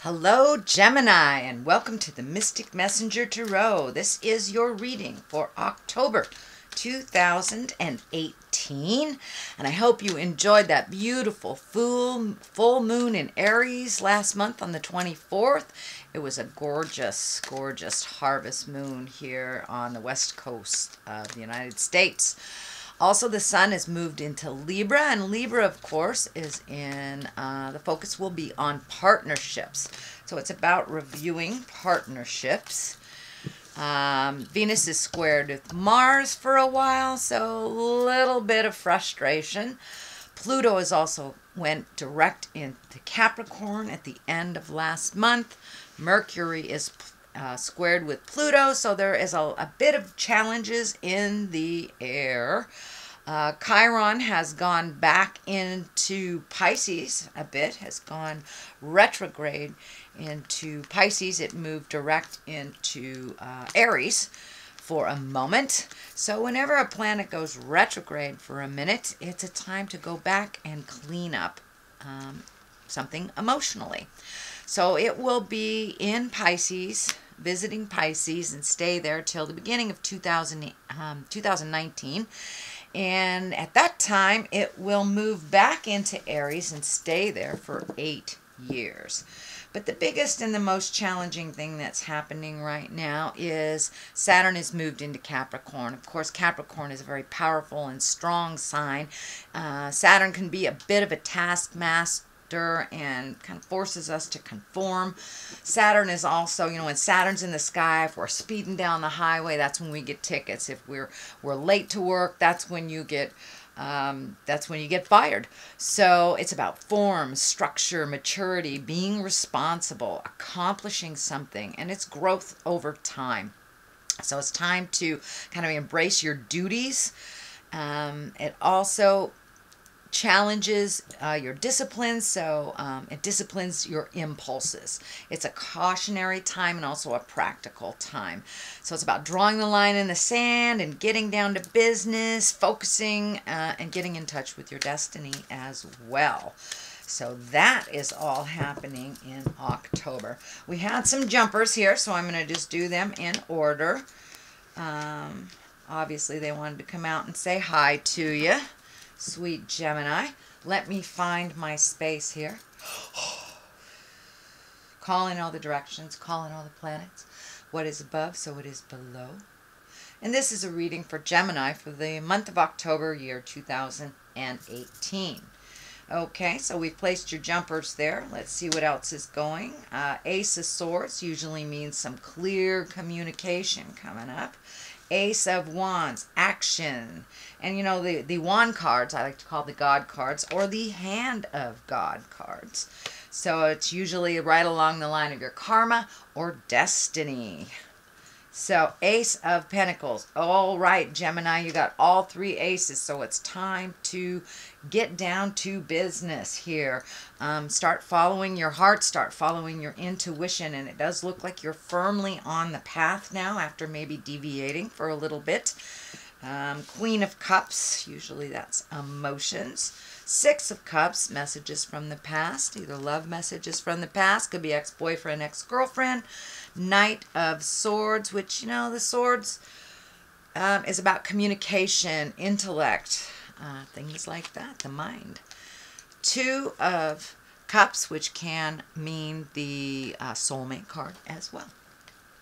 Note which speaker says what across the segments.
Speaker 1: Hello, Gemini, and welcome to the Mystic Messenger Tarot. This is your reading for October 2018, and I hope you enjoyed that beautiful full moon in Aries last month on the 24th. It was a gorgeous, gorgeous harvest moon here on the west coast of the United States. Also, the sun has moved into Libra, and Libra, of course, is in, the focus will be on partnerships. So it's about reviewing partnerships. Venus is squared with Mars for a while, so a little bit of frustration. Pluto is also went direct into Capricorn at the end of last month. Mercury is squared with Pluto, so there is a bit of challenges in the air. Chiron has gone back into Pisces a bit, has gone retrograde into Pisces. It moved direct into Aries for a moment. So whenever a planet goes retrograde for a minute, it's a time to go back and clean up something emotionally. So it will be in Pisces, visiting Pisces, and stay there till the beginning of 2019. And at that time, it will move back into Aries and stay there for 8 years. But the biggest and the most challenging thing that's happening right now is Saturn has moved into Capricorn. Of course, Capricorn is a very powerful and strong sign. Saturn can be a bit of a taskmaster and kind of forces us to conform. Saturn is also, when Saturn's in the sky, if we're speeding down the highway, that's when we get tickets. If we're late to work, that's when you get fired. So it's about form, structure, maturity, being responsible, accomplishing something, and it's growth over time. So it's time to kind of embrace your duties. It also challenges your discipline, so it disciplines your impulses. It's a cautionary time and also a practical time. So it's about drawing the line in the sand and getting down to business, focusing and getting in touch with your destiny as well. So that is all happening in October. We had some jumpers here, so I'm going to just do them in order. Obviously, they wanted to come out and say hi to you. Sweet Gemini. Let me find my space here. Call in all the directions, call in all the planets. What is above, so it is below. And this is a reading for Gemini for the month of October, year 2018. Okay, so we've placed your jumpers there. Let's see what else is going. Ace of Swords usually means some clear communication coming up. Ace of Wands, action. And the wand cards, I like to call the God cards, or the Hand of God cards. So it's usually right along the line of your karma or destiny. So Ace of Pentacles. All right, Gemini, you got all 3 aces, so it's time to get down to business here. Start following your heart, start following your intuition, and it does look like you're firmly on the path now after maybe deviating for a little bit. Queen of Cups, usually that's emotions. 6 of Cups, messages from the past, either love messages from the past, could be ex-boyfriend, ex-girlfriend. Knight of Swords, which, the swords is about communication, intellect, things like that, the mind. 2 of Cups, which can mean the soulmate card as well.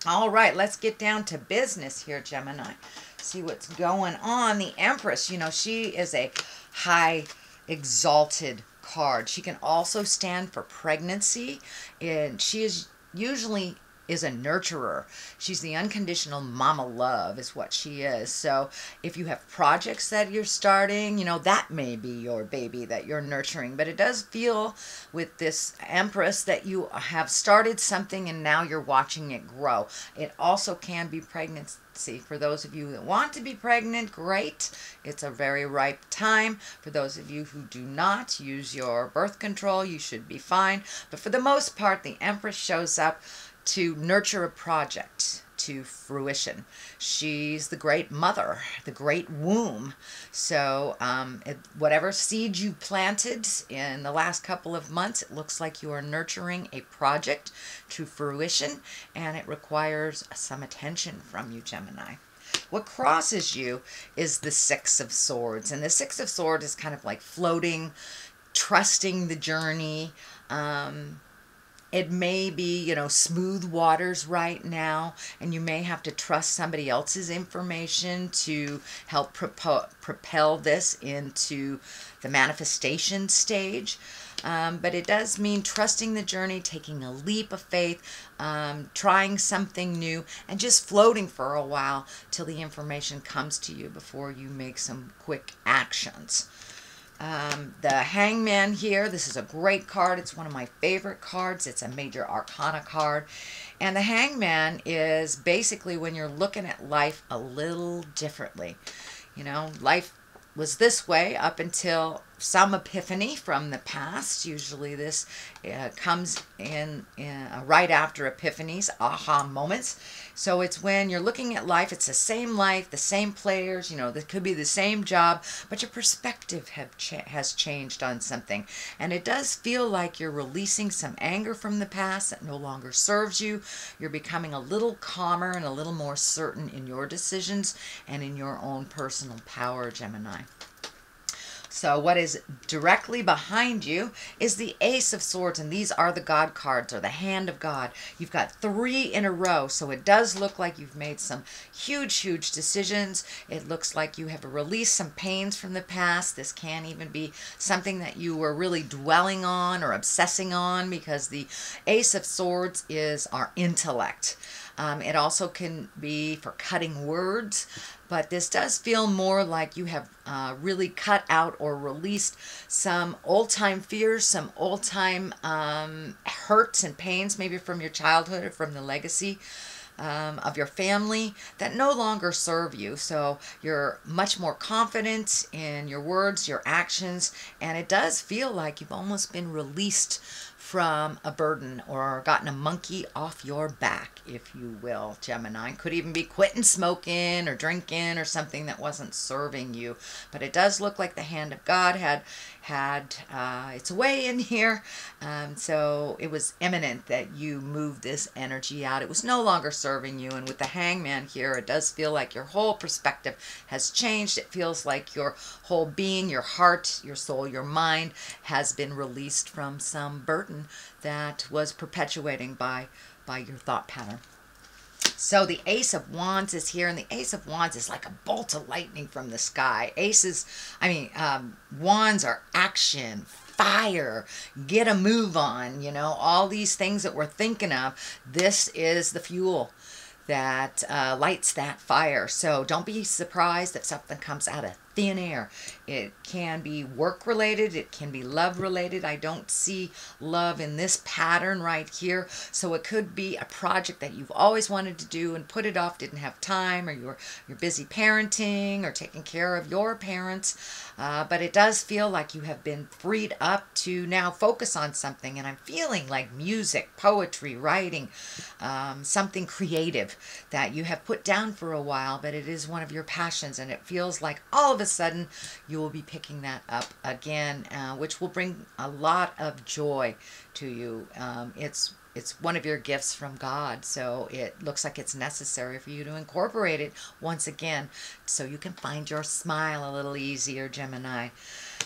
Speaker 1: All right, let's get down to business here, Gemini. See what's going on. The Empress, she is a high exalted card. She can also stand for pregnancy, and she is usually is a nurturer. She's the unconditional mama love is what she is. So if you have projects that you're starting, that may be your baby that you're nurturing. But it does feel with this Empress that you have started something and now you're watching it grow. It also can be pregnancy. For those of you that want to be pregnant, great. It's a very ripe time. For those of you who do not use your birth control, you should be fine. But for the most part, the Empress shows up to nurture a project, to fruition. She's the great mother, the great womb. So whatever seed you planted in the last couple of months, it looks like you are nurturing a project to fruition, and it requires some attention from you, Gemini. What crosses you is the Six of Swords. And the Six of Swords is kind of like floating, trusting the journey. It may be, you know, smooth waters right now, and you may have to trust somebody else's information to help propel this into the manifestation stage. But it does mean trusting the journey, taking a leap of faith, trying something new, and just floating for a while till the information comes to you before you make some quick actions. The Hangman here, this is a great card. It's one of my favorite cards. It's a major arcana card. And the Hangman is basically when you're looking at life a little differently. You know, life was this way up until some epiphany from the past. Usually this comes in right after epiphanies, aha moments. So it's when you're looking at life, it's the same players, you know, that could be the same job, but your perspective has changed on something. And it does feel like you're releasing some anger from the past that no longer serves you. You're becoming a little calmer and a little more certain in your decisions and in your own personal power, Gemini. So what is directly behind you is the Ace of Swords, and these are the God cards, or the Hand of God. You've got 3 in a row, so it does look like you've made some huge decisions. It looks like you have released some pains from the past. This can even be something that you were really dwelling on or obsessing on, because the Ace of Swords is our intellect. It also can be for cutting words, but this does feel more like you have really cut out or released some old-time fears, some old-time hurts and pains, maybe from your childhood or from the legacy of your family that no longer serve you. So you're much more confident in your words, your actions, and it does feel like you've almost been released from a burden or gotten a monkey off your back, if you will, Gemini. Could even be quitting smoking or drinking or something that wasn't serving you. But it does look like the Hand of God had its way in here. So it was imminent that you moved this energy out. It was no longer serving you. And with the Hangman here, it does feel like your whole perspective has changed. It feels like your whole being, your heart, your soul, your mind has been released from some burden that was perpetuating by your thought pattern. So the Ace of Wands is here, and the Ace of Wands is like a bolt of lightning from the sky. Wands are action, fire, get a move on, you know, all these things that we're thinking of. This is the fuel that lights that fire. So don't be surprised if something comes out of thin air. It can be work related, it can be love related. I don't see love in this pattern right here. So it could be a project that you've always wanted to do and put it off, didn't have time, or you're busy parenting or taking care of your parents. But it does feel like you have been freed up to now focus on something. And I'm feeling like music, poetry, writing, something creative that you have put down for a while, but it is one of your passions, and it feels like all of a sudden you will be picking that up again, which will bring a lot of joy to you. It's one of your gifts from God, so it looks like it's necessary for you to incorporate it once again so you can find your smile a little easier, Gemini.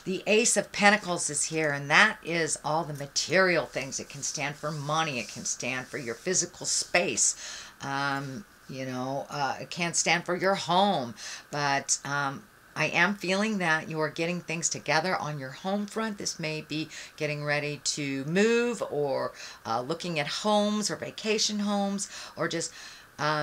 Speaker 1: The Ace of Pentacles is here, and that is all the material things. It can stand for money. It can stand for your physical space. It can stand for your home, but I am feeling that you are getting things together on your home front. This may be getting ready to move, or looking at homes or vacation homes, or just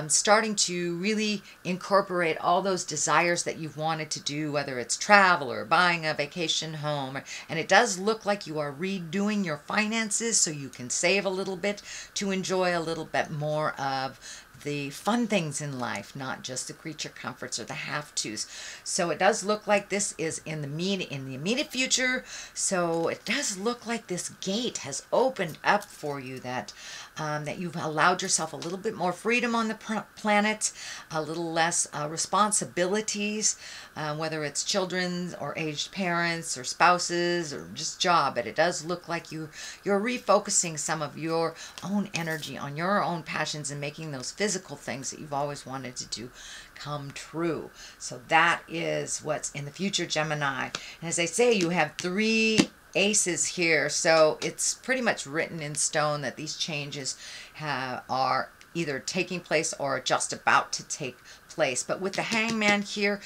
Speaker 1: starting to really incorporate all those desires that you've wanted to do, whether it's travel or buying a vacation home. And it does look like you are redoing your finances so you can save a little bit to enjoy a little bit more of the fun things in life, not just the creature comforts or the have-tos. So it does look like this is in the immediate future. So it does look like this gate has opened up for you, that that you've allowed yourself a little bit more freedom on the planet, a little less responsibilities, whether it's children or aged parents or spouses or just job. But it does look like you're refocusing some of your own energy on your own passions and making those physical things that you've always wanted to do come true. So that is what's in the future, Gemini. And as I say, you have 3 aces here, so it's pretty much written in stone that these changes are either taking place or just about to take place. But with the Hangman here,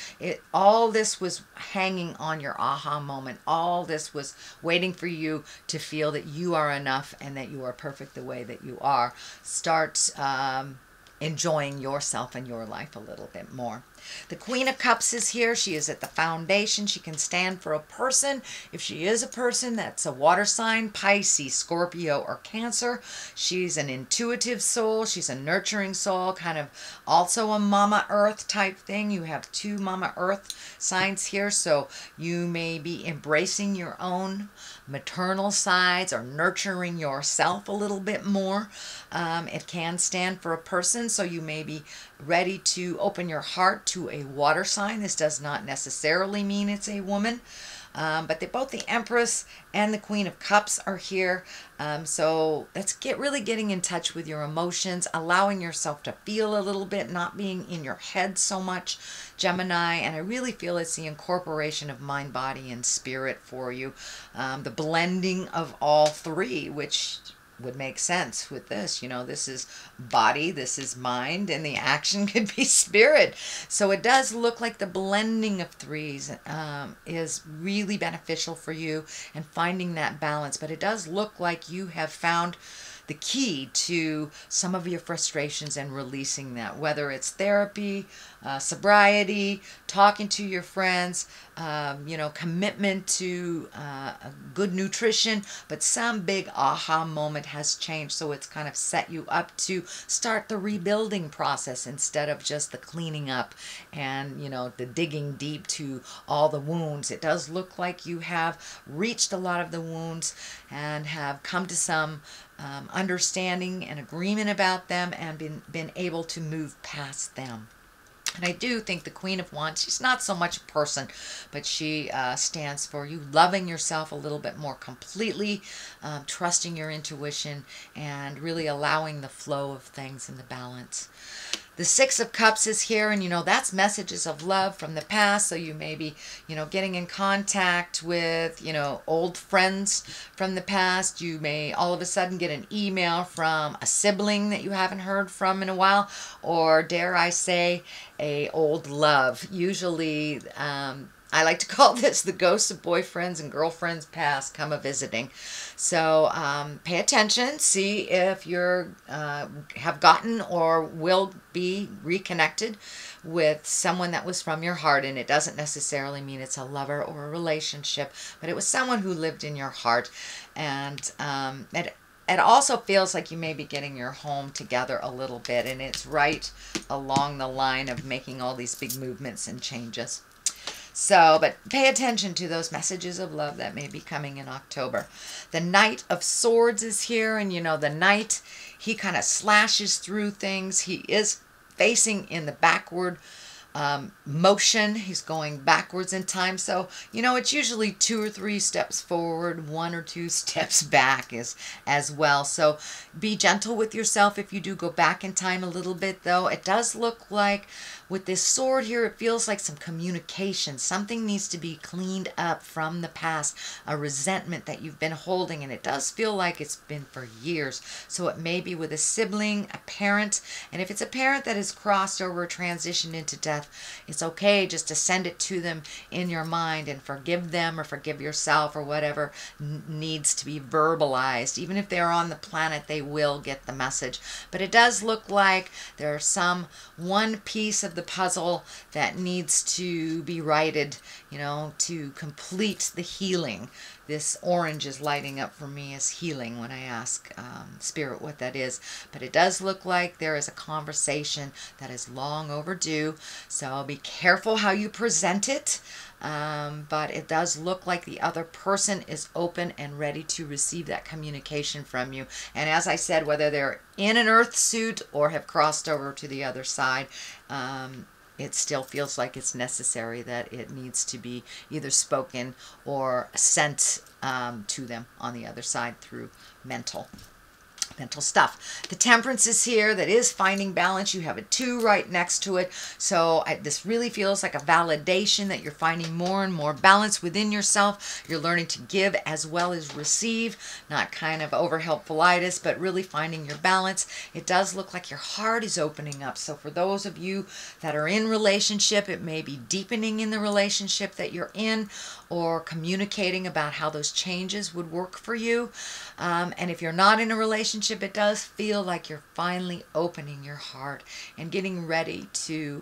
Speaker 1: all this was hanging on your aha moment. All this was waiting for you to feel that you are enough and that you are perfect the way that you are. Start enjoying yourself and your life a little bit more. The Queen of Cups is here. She is at the foundation. She can stand for a person. If she is a person, that's a water sign, Pisces, Scorpio, or Cancer. She's an intuitive soul. She's a nurturing soul, kind of also a Mama Earth type thing. You have 2 Mama Earth signs here, so you may be embracing your own maternal sides or nurturing yourself a little bit more. It can stand for a person, so you may be ready to open your heart to a water sign. This does not necessarily mean it's a woman, but both the Empress and the Queen of Cups are here. So let's really getting in touch with your emotions, allowing yourself to feel a little bit, not being in your head so much, Gemini. And I really feel it's the incorporation of mind, body, and spirit for you. The blending of all 3, which would make sense with this. You know, this is body, this is mind, and the action could be spirit. So it does look like the blending of 3s is really beneficial for you and finding that balance. But it does look like you have found the key to some of your frustrations and releasing that, whether it's therapy, sobriety, talking to your friends, commitment to good nutrition, but some big aha moment has changed. So it's kind of set you up to start the rebuilding process instead of just the cleaning up and, the digging deep to all the wounds. It does look like you have reached a lot of the wounds and have come to some understanding and agreement about them and been able to move past them. And I do think the Queen of Wands, she's not so much a person, but she stands for you loving yourself a little bit more completely, trusting your intuition, and really allowing the flow of things in the balance. The 6 of Cups is here, and that's messages of love from the past. So you may be, getting in contact with, old friends from the past. You may all of a sudden get an email from a sibling that you haven't heard from in a while, or dare I say, a old love. Usually, I like to call this the ghosts of boyfriends and girlfriends past come a-visiting. So pay attention, see if you're have gotten or will be reconnected with someone that was from your heart. And it doesn't necessarily mean it's a lover or a relationship, but it was someone who lived in your heart. And it also feels like you may be getting your home together a little bit, and it's right along the line of making all these big movements and changes. So, but pay attention to those messages of love that may be coming in October. The Knight of Swords is here, and the Knight, he kind of slashes through things. He is facing in the backward motion. He's going backwards in time. So, it's usually 2 or 3 steps forward, 1 or 2 steps back as well. So be gentle with yourself if you do go back in time a little bit, though. It does look like with this sword here, it feels like some communication. Something needs to be cleaned up from the past, a resentment that you've been holding, and it does feel like it's been for years. So it may be with a sibling, a parent, and if it's a parent that has crossed over, transitioned into death, it's okay just to send it to them in your mind and forgive them or forgive yourself or whatever needs to be verbalized. Even if they're on the planet, they will get the message. But it does look like there's one piece of the puzzle that needs to be righted, to complete the healing, This orange is lighting up for me as healing when I ask Spirit what that is. But it does look like there is a conversation that is long overdue. So be careful how you present it. But it does look like the other person is open and ready to receive that communication from you. And as I said, whether they're in an earth suit or have crossed over to the other side, it still feels like it's necessary, that it needs to be either spoken or sent to them on the other side through mental stuff. The Temperance is here. That is finding balance. You have a 2 right next to it. So this really feels like a validation that you're finding more and more balance within yourself. You're learning to give as well as receive, not kind of over helpfulitis, but really finding your balance. It does look like your heart is opening up. So for those of you that are in relationship, it may be deepening in the relationship that you're in, or communicating about how those changes would work for you. And if you're not in a relationship, it does feel like you're finally opening your heart and getting ready to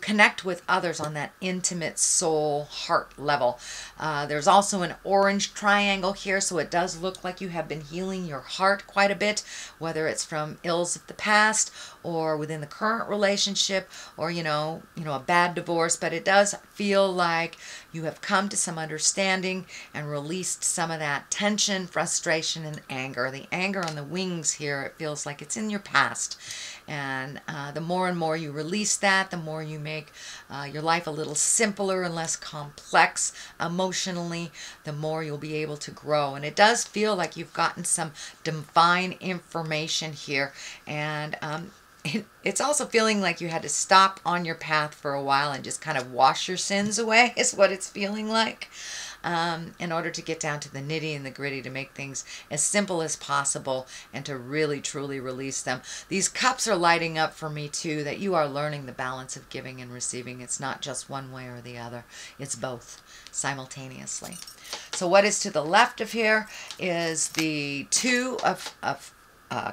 Speaker 1: connect with others on that intimate soul heart level. There's also an orange triangle here, so it does look like you have been healing your heart quite a bit, whether it's from ills of the past or within the current relationship, or a bad divorce. But it does feel like you have come to some understanding and released some of that tension, frustration, and anger. The anger on the wings here, it feels like it's in your past. And the more and more you release that, the more you make your life a little simpler and less complex emotionally, the more you'll be able to grow. And it does feel like you've gotten some divine information here. And it's also feeling like you had to stop on your path for a while and just kind of wash your sins away, is what it's feeling like, in order to get down to the nitty and the gritty, to make things as simple as possible and to really truly release them. These cups are lighting up for me too, that you are learning the balance of giving and receiving. It's not just one way or the other, it's both simultaneously. So what is to the left of here is the 2 of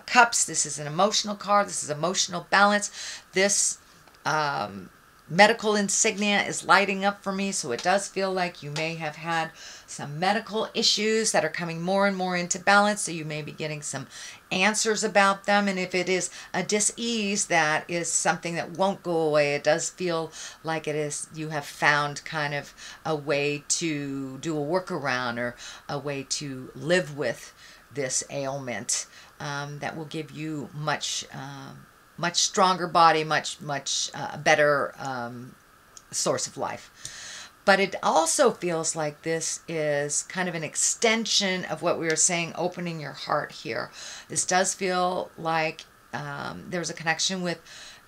Speaker 1: Cups. This is an emotional card. This is emotional balance. This medical insignia is lighting up for me, so it does feel like you may have had some medical issues that are coming more and more into balance, so you may be getting some answers about them. And if it is a dis-ease that is something that won't go away, it does feel like it is, you have found kind of a way to do a workaround, or a way to live with this ailment, that will give you much stronger body, much better source of life. But it also feels like this is kind of an extension of what we were saying, opening your heart here. This does feel like there's a connection with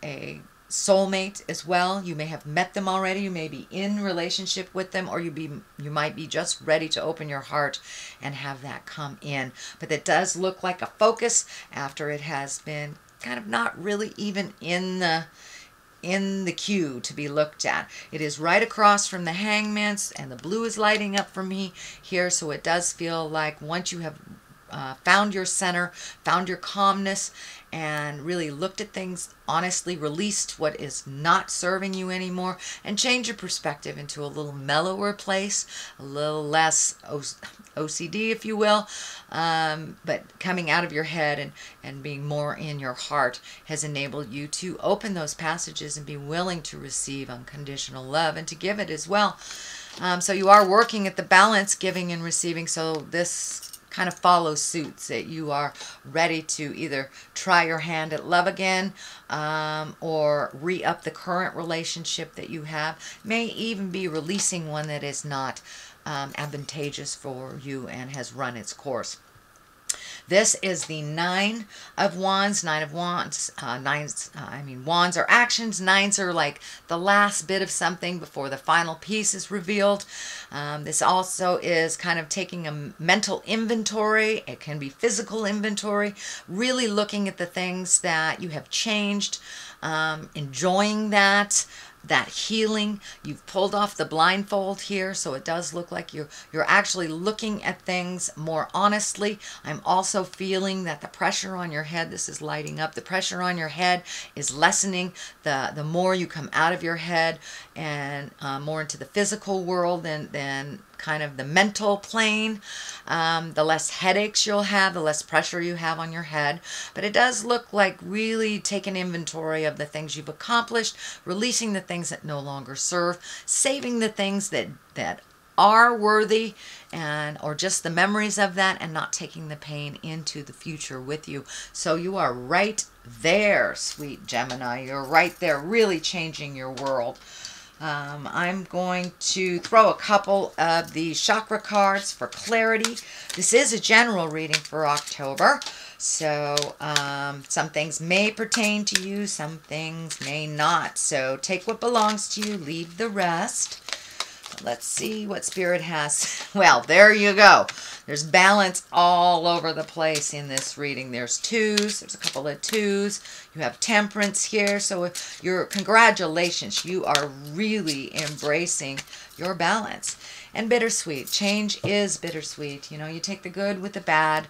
Speaker 1: a soulmate as well. You may have met them already, you may be in relationship with them, or you might be just ready to open your heart and have that come in. But it does look like a focus after it has been kind of not really even in the queue to be looked at. It is right across from the Hangman's, and the blue is lighting up for me here. So it does feel like once you have found your center, found your calmness, and really looked at things honestly, released what is not serving you anymore, and change your perspective into a little mellower place, a little less OCD, if you will, but coming out of your head and being more in your heart has enabled you to open those passages and be willing to receive unconditional love and to give it as well. So you are working at the balance, giving and receiving. So this kind of follows suit, that you are ready to either try your hand at love again, or re-up the current relationship that you have. May even be releasing one that is not advantageous for you and has run its course. This is the 9 of Wands. 9 of Wands. Wands are actions. 9s are like the last bit of something before the final piece is revealed. This also is kind of taking a mental inventory. It can be physical inventory. Really looking at the things that you have changed. Enjoying that healing. You've pulled off the blindfold here, so it does look like you're actually looking at things more honestly. I'm also feeling that the pressure on your head, this is lighting up, the pressure on your head is lessening the more you come out of your head and more into the physical world, and then kind of the mental plane, the less headaches you'll have, the less pressure you have on your head. But it does look like really taking inventory of the things you've accomplished, releasing the things that no longer serve, saving the things that are worthy, or just the memories of that, and not taking the pain into the future with you. So you are right there, sweet Gemini. You're right there, really changing your world. I'm going to throw a couple of the chakra cards for clarity. This is a general reading for October. So some things may pertain to you, some things may not. So take what belongs to you, leave the rest. Let's see what Spirit has. Well, there you go. There's balance all over the place in this reading. There's twos. There's a couple of twos. You have temperance here. So congratulations. You are really embracing your balance. And bittersweet. Change is bittersweet. You know, you take the good with the bad.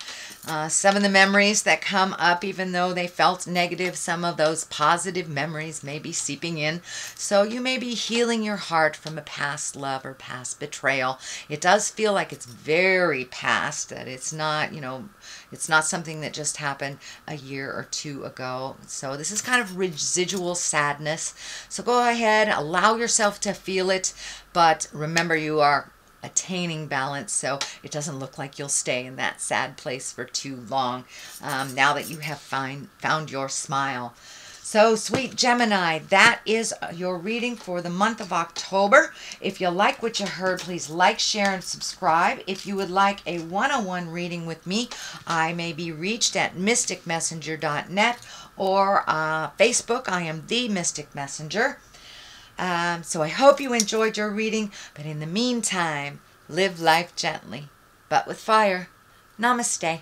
Speaker 1: Some of the memories that come up, even though they felt negative, some of those positive memories may be seeping in. So you may be healing your heart from a past love or past betrayal. It does feel like it's very past, that it's not, you know, it's not something that just happened a year or two ago. So this is kind of residual sadness. So go ahead, allow yourself to feel it. But remember, you are attaining balance, so it doesn't look like you'll stay in that sad place for too long, now that you have found your smile. So, sweet Gemini, that is your reading for the month of October. If you like what you heard, please like, share, and subscribe. If you would like a one-on-one reading with me, I may be reached at mysticmessenger.net or Facebook. I am the Mystic Messenger. So I hope you enjoyed your reading, but in the meantime, live life gently, but with fire. Namaste.